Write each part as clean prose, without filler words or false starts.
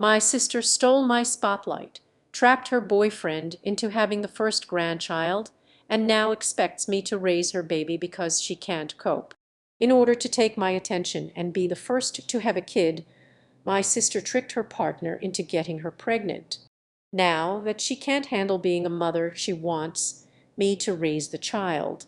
My sister stole my spotlight, trapped her boyfriend into having the first grandchild, and now expects me to raise her baby because she can't cope. In order to take my attention and be the first to have a kid, my sister tricked her partner into getting her pregnant. Now that she can't handle being a mother, she wants me to raise the child.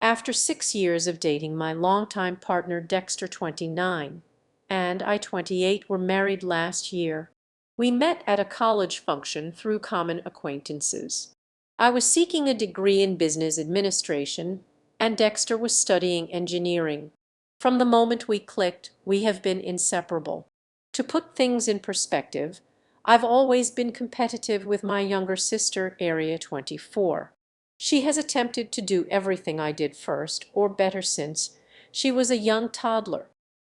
After 6 years of dating, my longtime partner Dexter, 29, and I, 28, were married last year. We met at a college function through common acquaintances. I was seeking a degree in business administration, and Dexter was studying engineering. From the moment we clicked, we have been inseparable. To put things in perspective, I've always been competitive with my younger sister, Area 24. She has attempted to do everything I did first, or better, since she was a young toddler.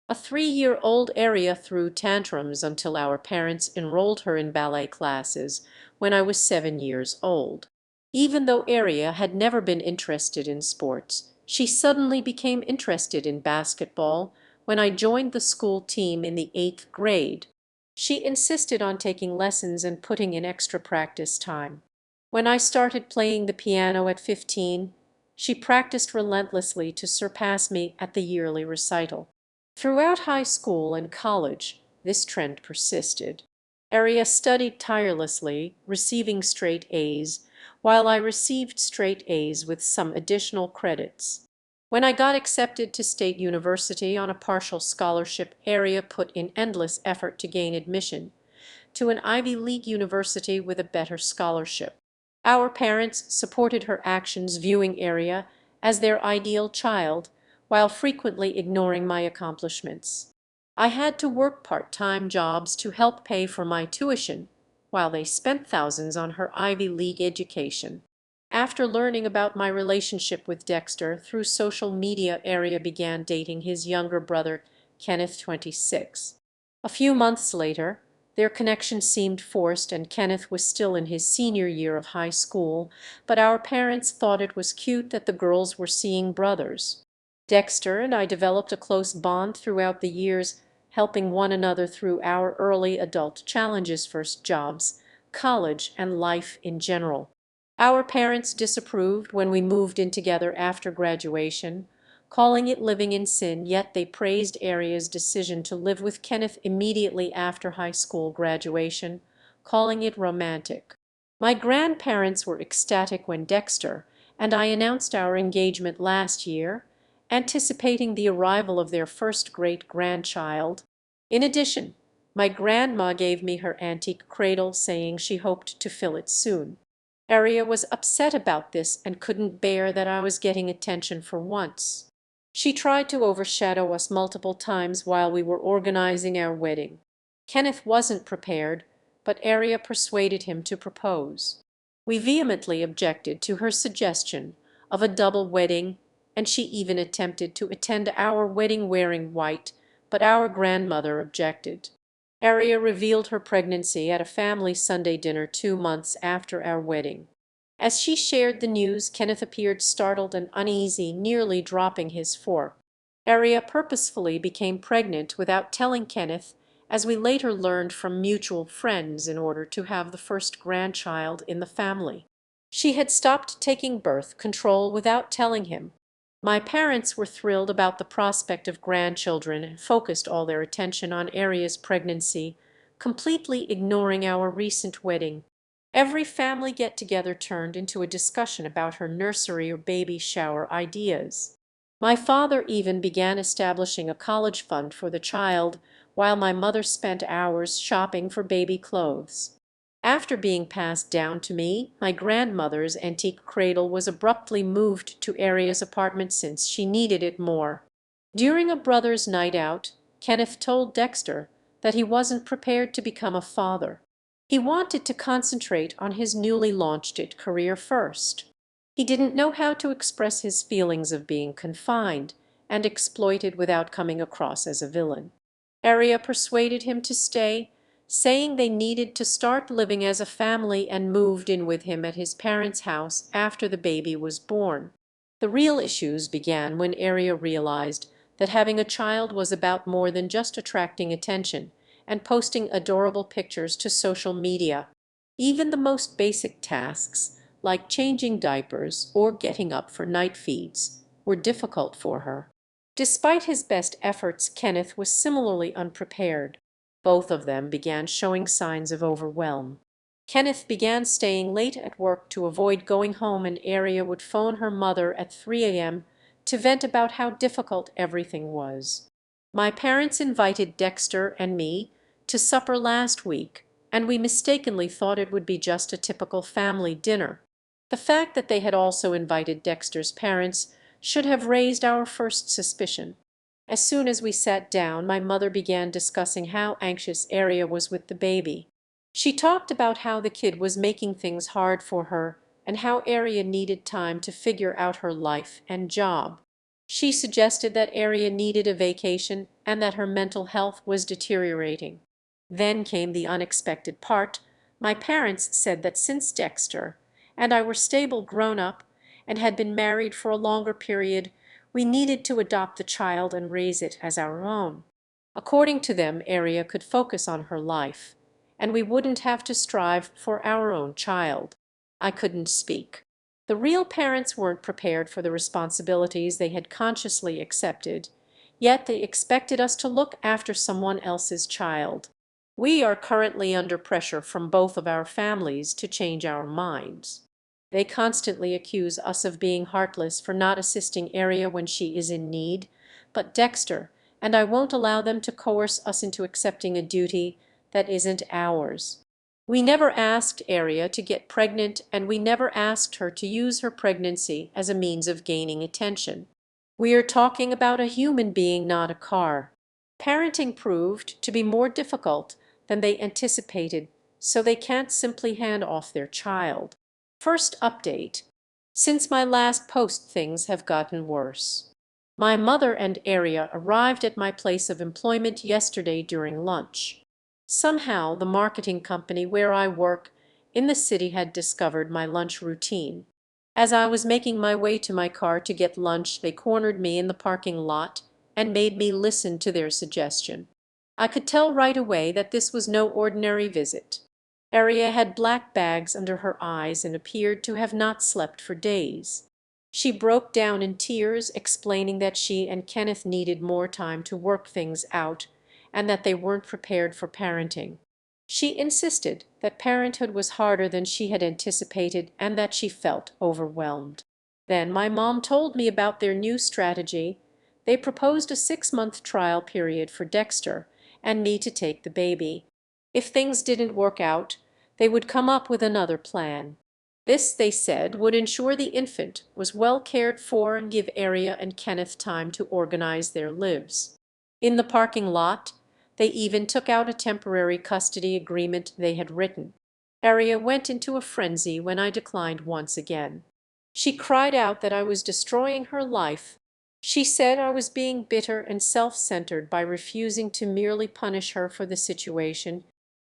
A 3-year-old Area threw tantrums until our parents enrolled her in ballet classes when I was 7 years old. Even though Area had never been interested in sports, she suddenly became interested in basketball when I joined the school team in the 8th grade. She insisted on taking lessons and putting in extra practice time. When I started playing the piano at 15, she practiced relentlessly to surpass me at the yearly recital. Throughout high school and college, this trend persisted. Area studied tirelessly, receiving straight A's, while I received straight A's with some additional credits. When I got accepted to State University on a partial scholarship, Area put in endless effort to gain admission to an Ivy League university with a better scholarship. Our parents supported her actions, viewing Area as their ideal child, while frequently ignoring my accomplishments. I had to work part-time jobs to help pay for my tuition, while they spent thousands on her Ivy League education. After learning about my relationship with Dexter through social media, Area began dating his younger brother, Kenneth, 26. A few months later, their connection seemed forced, and Kenneth was still in his senior year of high school, but our parents thought it was cute that the girls were seeing brothers. Dexter and I developed a close bond throughout the years, helping one another through our early adult challenges: first jobs, college, and life in general. Our parents disapproved when we moved in together after graduation, calling it living in sin, yet they praised Area's decision to live with Kenneth immediately after high school graduation, calling it romantic. My grandparents were ecstatic when Dexter and I announced our engagement last year, anticipating the arrival of their first great-grandchild. In addition, my grandma gave me her antique cradle, saying she hoped to fill it soon. Area was upset about this and couldn't bear that I was getting attention for once. She tried to overshadow us multiple times while we were organizing our wedding. Kenneth wasn't prepared, but Area persuaded him to propose. We vehemently objected to her suggestion of a double wedding, and she even attempted to attend our wedding wearing white, but our grandmother objected. Area revealed her pregnancy at a family Sunday dinner 2 months after our wedding. As she shared the news, Kenneth appeared startled and uneasy, nearly dropping his fork. Area purposefully became pregnant without telling Kenneth, as we later learned from mutual friends, in order to have the first grandchild in the family. She had stopped taking birth control without telling him. My parents were thrilled about the prospect of grandchildren and focused all their attention on Area's pregnancy, completely ignoring our recent wedding. Every family get-together turned into a discussion about her nursery or baby shower ideas. My father even began establishing a college fund for the child, while my mother spent hours shopping for baby clothes. After being passed down to me, my grandmother's antique cradle was abruptly moved to Area's apartment since she needed it more. During a brother's night out, Kenneth told Dexter that he wasn't prepared to become a father. He wanted to concentrate on his newly launched career first. He didn't know how to express his feelings of being confined and exploited without coming across as a villain. Area persuaded him to stay, saying they needed to start living as a family, and moved in with him at his parents' house after the baby was born. The real issues began when Area realized that having a child was about more than just attracting attention, and posting adorable pictures to social media. Even the most basic tasks, like changing diapers or getting up for night feeds, were difficult for her. Despite his best efforts, Kenneth was similarly unprepared. Both of them began showing signs of overwhelm. Kenneth began staying late at work to avoid going home, and Aria would phone her mother at 3 a.m. to vent about how difficult everything was. My parents invited Dexter and me to supper last week, and we mistakenly thought it would be just a typical family dinner. The fact that they had also invited Dexter's parents should have raised our first suspicion. As soon as we sat down, my mother began discussing how anxious Aria was with the baby. She talked about how the kid was making things hard for her and how Aria needed time to figure out her life and job. She suggested that Aria needed a vacation and that her mental health was deteriorating. Then came the unexpected part. My parents said that since Dexter and I were stable grown-up and had been married for a longer period, we needed to adopt the child and raise it as our own. According to them, Aria could focus on her life, and we wouldn't have to strive for our own child. I couldn't speak. The real parents weren't prepared for the responsibilities they had consciously accepted, yet they expected us to look after someone else's child. We are currently under pressure from both of our families to change our minds. They constantly accuse us of being heartless for not assisting Aria when she is in need, but Dexter and I won't allow them to coerce us into accepting a duty that isn't ours. We never asked Aria to get pregnant, and we never asked her to use her pregnancy as a means of gaining attention. We are talking about a human being, not a car. Parenting proved to be more difficult than they anticipated, so they can't simply hand off their child. First update. Since my last post, things have gotten worse. My mother and Aria arrived at my place of employment yesterday during lunch. Somehow the marketing company where I work in the city had discovered my lunch routine. As I was making my way to my car to get lunch, they cornered me in the parking lot and made me listen to their suggestion. I could tell right away that this was no ordinary visit. Aria had black bags under her eyes and appeared to have not slept for days. She broke down in tears, explaining that she and Kenneth needed more time to work things out and that they weren't prepared for parenting. She insisted that parenthood was harder than she had anticipated and that she felt overwhelmed. Then my mom told me about their new strategy. They proposed a 6-month trial period for Dexter and me to take the baby. If things didn't work out, they would come up with another plan. This, they said, would ensure the infant was well cared for and give Aria and Kenneth time to organize their lives. In the parking lot, they even took out a temporary custody agreement they had written. Aria went into a frenzy when I declined once again. She cried out that I was destroying her life. She said I was being bitter and self-centered by refusing to merely punish her for the situation.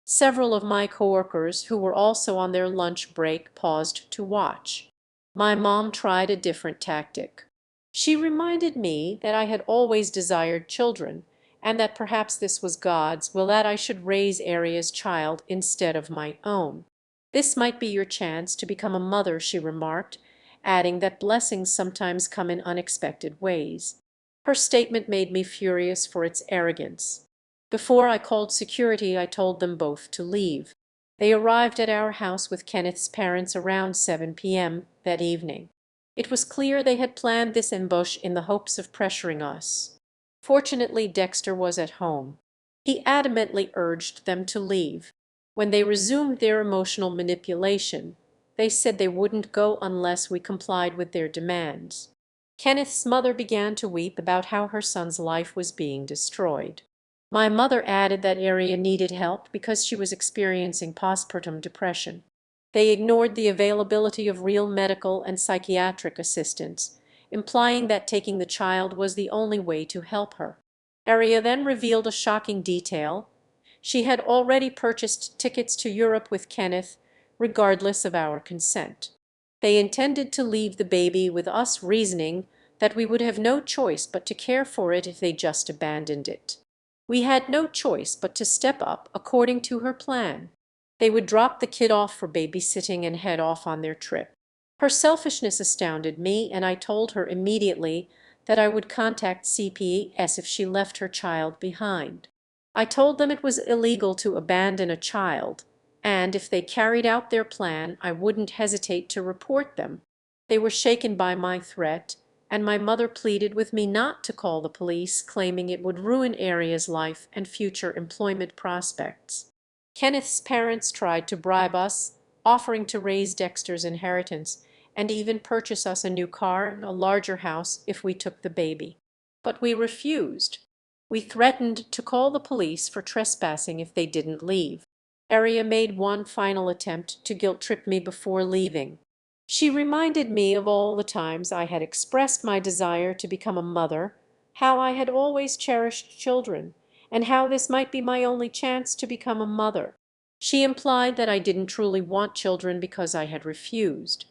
Several of my coworkers, who were also on their lunch break, paused to watch. My mom tried a different tactic. She reminded me that I had always desired children, and that perhaps this was God's will that I should raise Aria's child instead of my own. This might be your chance to become a mother, she remarked, adding that blessings sometimes come in unexpected ways. Her statement made me furious for its arrogance. Before I called security, I told them both to leave. They arrived at our house with Kenneth's parents around 7 p.m. that evening. It was clear they had planned this ambush in the hopes of pressuring us. Fortunately, Dexter was at home. He adamantly urged them to leave. When they resumed their emotional manipulation, they said they wouldn't go unless we complied with their demands. Kenneth's mother began to weep about how her son's life was being destroyed. My mother added that Aria needed help because she was experiencing postpartum depression. They ignored the availability of real medical and psychiatric assistance, implying that taking the child was the only way to help her. Aria then revealed a shocking detail. She had already purchased tickets to Europe with Kenneth, regardless of our consent. They intended to leave the baby with us, reasoning that we would have no choice but to care for it if they just abandoned it. We had no choice but to step up according to her plan. They would drop the kid off for babysitting and head off on their trip. Her selfishness astounded me, and I told her immediately that I would contact CPS if she left her child behind. I told them it was illegal to abandon a child, and if they carried out their plan, I wouldn't hesitate to report them. They were shaken by my threat, and my mother pleaded with me not to call the police, claiming it would ruin Aria's life and future employment prospects. Kenneth's parents tried to bribe us, offering to raise Dexter's inheritance and even purchase us a new car and a larger house if we took the baby. But we refused. We threatened to call the police for trespassing if they didn't leave. Aria made one final attempt to guilt-trip me before leaving. She reminded me of all the times I had expressed my desire to become a mother, how I had always cherished children, and how this might be my only chance to become a mother. She implied that I didn't truly want children because I had refused.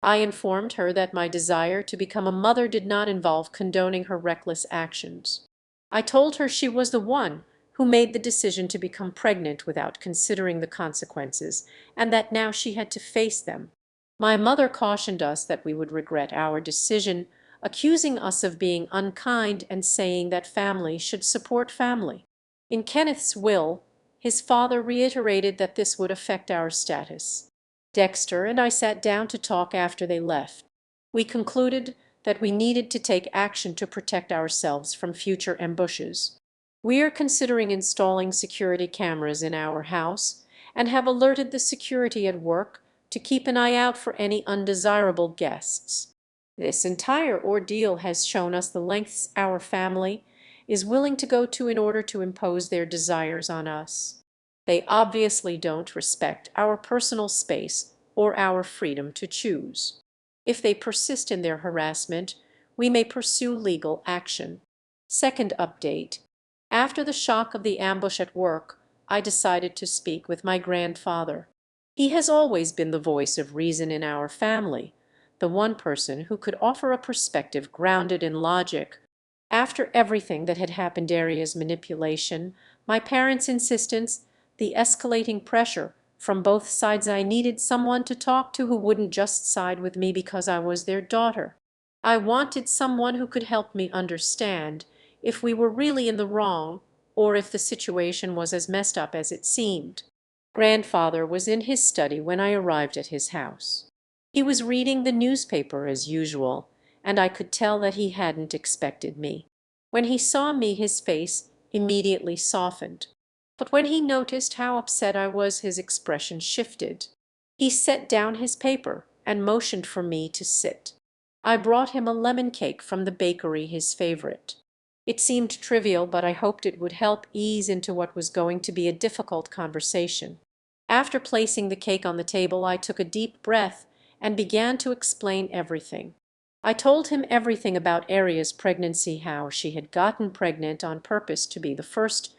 I informed her that my desire to become a mother did not involve condoning her reckless actions. I told her she was the one who made the decision to become pregnant without considering the consequences, and that now she had to face them. My mother cautioned us that we would regret our decision, accusing us of being unkind and saying that family should support family. In Kenneth's will, his father reiterated that this would affect our status. Dexter and I sat down to talk after they left. We concluded that we needed to take action to protect ourselves from future ambushes. We are considering installing security cameras in our house and have alerted the security at work to keep an eye out for any undesirable guests. This entire ordeal has shown us the lengths our family is willing to go to in order to impose their desires on us. They obviously don't respect our personal space or our freedom to choose. If they persist in their harassment, we may pursue legal action. Second update. After the shock of the ambush at work, I decided to speak with my grandfather. He has always been the voice of reason in our family, the one person who could offer a perspective grounded in logic. After everything that had happened, Aria's manipulation, my parents' insistence, the escalating pressure from both sides, I needed someone to talk to who wouldn't just side with me because I was their daughter. I wanted someone who could help me understand if we were really in the wrong or if the situation was as messed up as it seemed. Grandfather was in his study when I arrived at his house. He was reading the newspaper as usual, and I could tell that he hadn't expected me. When he saw me, his face immediately softened. But when he noticed how upset I was, his expression shifted. He set down his paper and motioned for me to sit. I brought him a lemon cake from the bakery, his favorite. It seemed trivial, but I hoped it would help ease into what was going to be a difficult conversation. After placing the cake on the table, I took a deep breath and began to explain everything. I told him everything about Aria's pregnancy, how she had gotten pregnant on purpose to be the first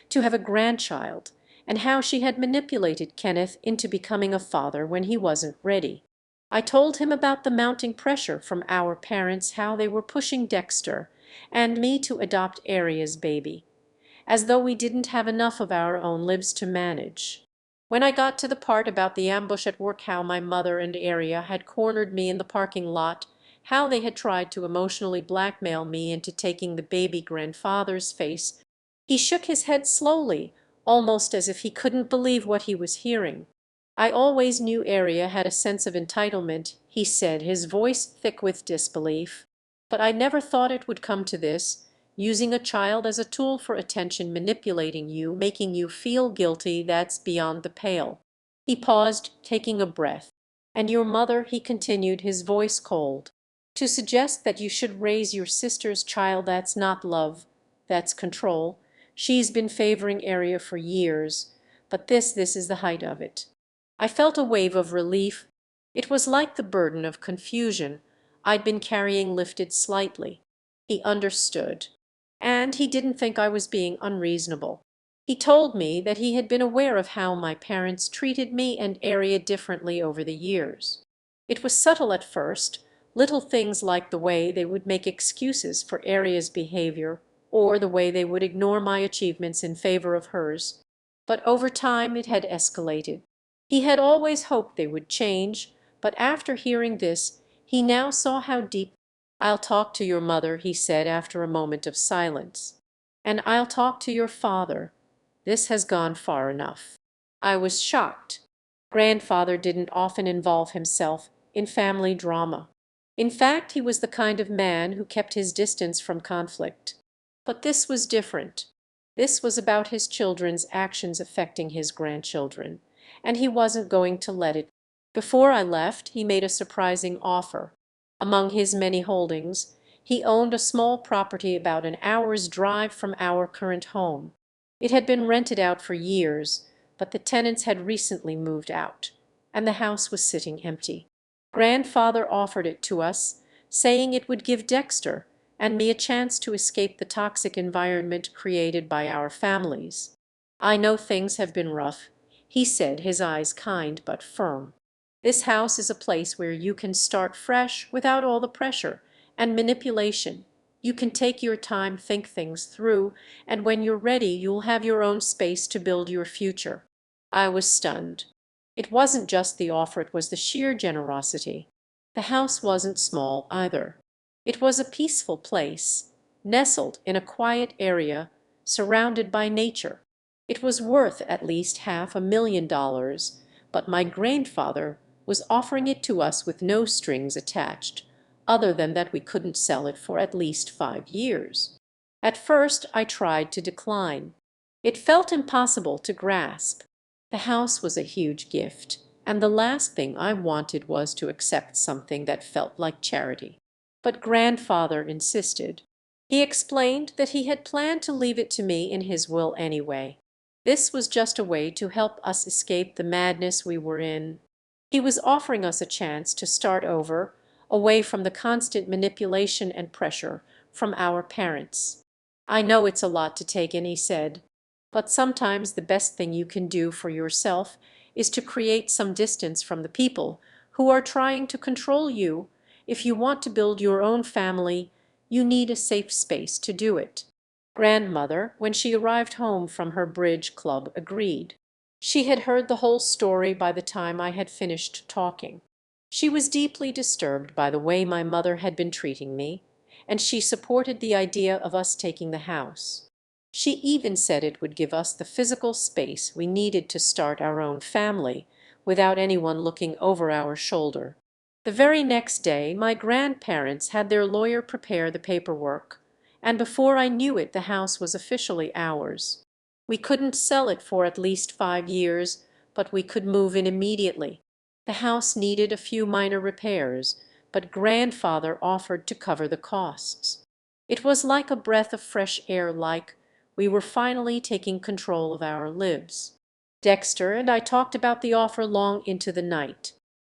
to have a grandchild, and how she had manipulated Kenneth into becoming a father when he wasn't ready. I told him about the mounting pressure from our parents, how they were pushing Dexter and me to adopt Aria's baby, as though we didn't have enough of our own lives to manage. When I got to the part about the ambush at work, how my mother and Aria had cornered me in the parking lot, how they had tried to emotionally blackmail me into taking the baby, grandfather's face, he shook his head slowly, almost as if he couldn't believe what he was hearing. I always knew Aria had a sense of entitlement, he said, his voice thick with disbelief. But I never thought it would come to this, using a child as a tool for attention, manipulating you, making you feel guilty. That's beyond the pale. He paused, taking a breath. And your mother, he continued, his voice cold. To suggest that you should raise your sister's child, that's not love, that's control. She's been favoring Aria for years, but this is the height of it. I felt a wave of relief. It was like the burden of confusion I'd been carrying lifted slightly. He understood, and he didn't think I was being unreasonable. He told me that he had been aware of how my parents treated me and Aria differently over the years. It was subtle at first, little things like the way they would make excuses for Aria's behavior or the way they would ignore my achievements in favor of hers. But over time it had escalated. He had always hoped they would change, but after hearing this, he now saw how deep. "I'll talk to your mother," he said after a moment of silence. "And I'll talk to your father. This has gone far enough." I was shocked. Grandfather didn't often involve himself in family drama. In fact, he was the kind of man who kept his distance from conflict. But this was different. This was about his children's actions affecting his grandchildren, and he wasn't going to let it. Before I left, he made a surprising offer. Among his many holdings, he owned a small property about an hour's drive from our current home. It had been rented out for years, but the tenants had recently moved out, and the house was sitting empty. Grandfather offered it to us, saying it would give Dexter and me a chance to escape the toxic environment created by our families. "I know things have been rough," he said, his eyes kind but firm. "This house is a place where you can start fresh without all the pressure and manipulation. You can take your time, think things through, and when you're ready you'll have your own space to build your future." I was stunned. It wasn't just the offer, it was the sheer generosity. The house wasn't small either. It was a peaceful place, nestled in a quiet area, surrounded by nature. It was worth at least $500,000, but my grandfather was offering it to us with no strings attached, other than that we couldn't sell it for at least 5 years. At first I tried to decline. It felt impossible to grasp. The house was a huge gift, and the last thing I wanted was to accept something that felt like charity. But grandfather insisted. He explained that he had planned to leave it to me in his will anyway. This was just a way to help us escape the madness we were in. He was offering us a chance to start over, away from the constant manipulation and pressure from our parents. "I know it's a lot to take in," he said, "but sometimes the best thing you can do for yourself is to create some distance from the people who are trying to control you. If you want to build your own family, you need a safe space to do it." Grandmother, when she arrived home from her bridge club, agreed. She had heard the whole story by the time I had finished talking. She was deeply disturbed by the way my mother had been treating me, and she supported the idea of us taking the house. She even said it would give us the physical space we needed to start our own family without anyone looking over our shoulder. The very next day my grandparents had their lawyer prepare the paperwork, and before I knew it the house was officially ours. We couldn't sell it for at least 5 years, but we could move in immediately. The house needed a few minor repairs, but grandfather offered to cover the costs. It was like a breath of fresh air, like we were finally taking control of our lives. Dexter and I talked about the offer long into the night.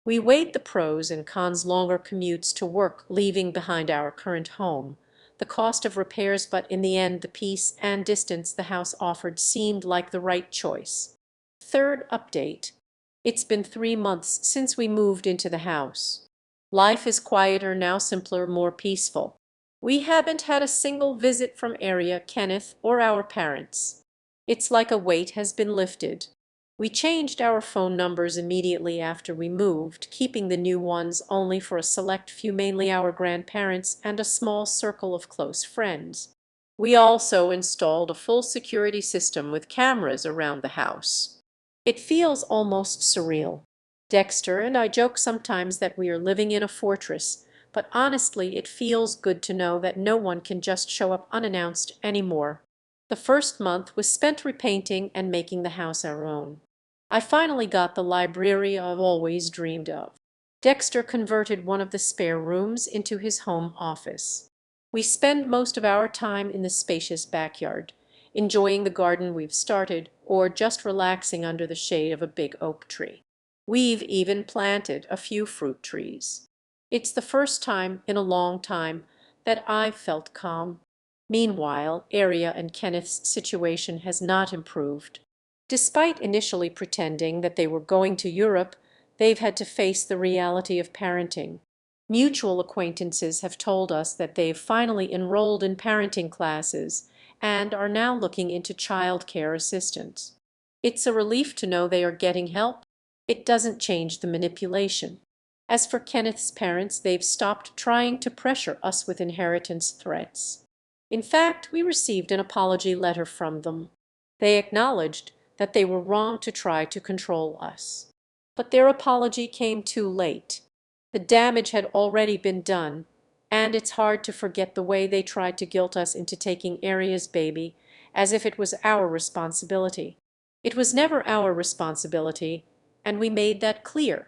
We weighed the pros and cons: longer commutes to work, leaving behind our current home, the cost of repairs, but in the end the peace and distance the house offered seemed like the right choice. Third update. It's been 3 months since we moved into the house. Life is quieter now, simpler, more peaceful. We haven't had a single visit from area Kenneth or our parents. It's like a weight has been lifted. We changed our phone numbers immediately after we moved, keeping the new ones only for a select few, mainly our grandparents and a small circle of close friends. We also installed a full security system with cameras around the house. It feels almost surreal. Dexter and I joke sometimes that we are living in a fortress, but honestly it feels good to know that no one can just show up unannounced anymore. The first month was spent repainting and making the house our own. I finally got the library I've always dreamed of. Dexter converted one of the spare rooms into his home office. We spend most of our time in the spacious backyard, enjoying the garden we've started, or just relaxing under the shade of a big oak tree. We've even planted a few fruit trees. It's the first time in a long time that I've felt calm. Meanwhile, Aria and Kenneth's situation has not improved. Despite initially pretending that they were going to Europe, they've had to face the reality of parenting. Mutual acquaintances have told us that they've finally enrolled in parenting classes and are now looking into child care assistance. It's a relief to know they are getting help. It doesn't change the manipulation. As for Kenneth's parents, they've stopped trying to pressure us with inheritance threats. In fact, we received an apology letter from them. They acknowledged that they were wrong to try to control us. But their apology came too late. The damage had already been done, and it's hard to forget the way they tried to guilt us into taking Aria's baby as if it was our responsibility. It was never our responsibility, and we made that clear.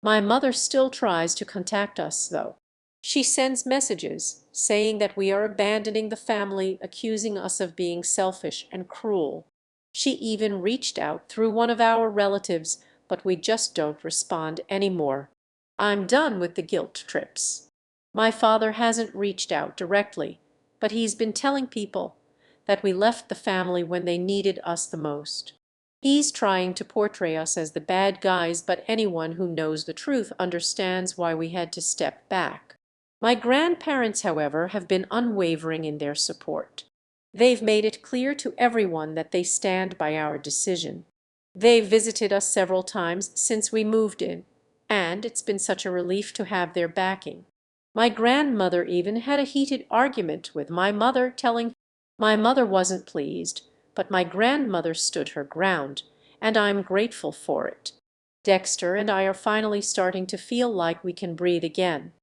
My mother still tries to contact us, though. She sends messages saying that we are abandoning the family, accusing us of being selfish and cruel. She even reached out through one of our relatives, but we just don't respond anymore. I'm done with the guilt trips. My father hasn't reached out directly, but he's been telling people that we left the family when they needed us the most. He's trying to portray us as the bad guys, but anyone who knows the truth understands why we had to step back. My grandparents, however, have been unwavering in their support. They've made it clear to everyone that they stand by our decision. They've visited us several times since we moved in, and it's been such a relief to have their backing. My grandmother even had a heated argument with my mother, telling my mother wasn't pleased, but my grandmother stood her ground, and I'm grateful for it. Dexter and I are finally starting to feel like we can breathe again.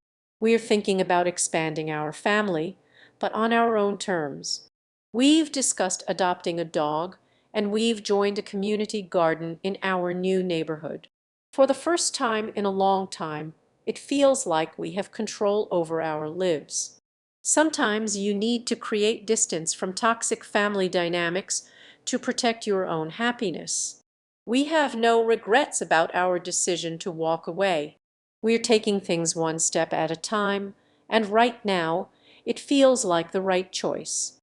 We're thinking about expanding our family, but on our own terms. We've discussed adopting a dog, and we've joined a community garden in our new neighborhood. For the first time in a long time, it feels like we have control over our lives. Sometimes you need to create distance from toxic family dynamics to protect your own happiness. We have no regrets about our decision to walk away. We're taking things one step at a time, and right now, it feels like the right choice.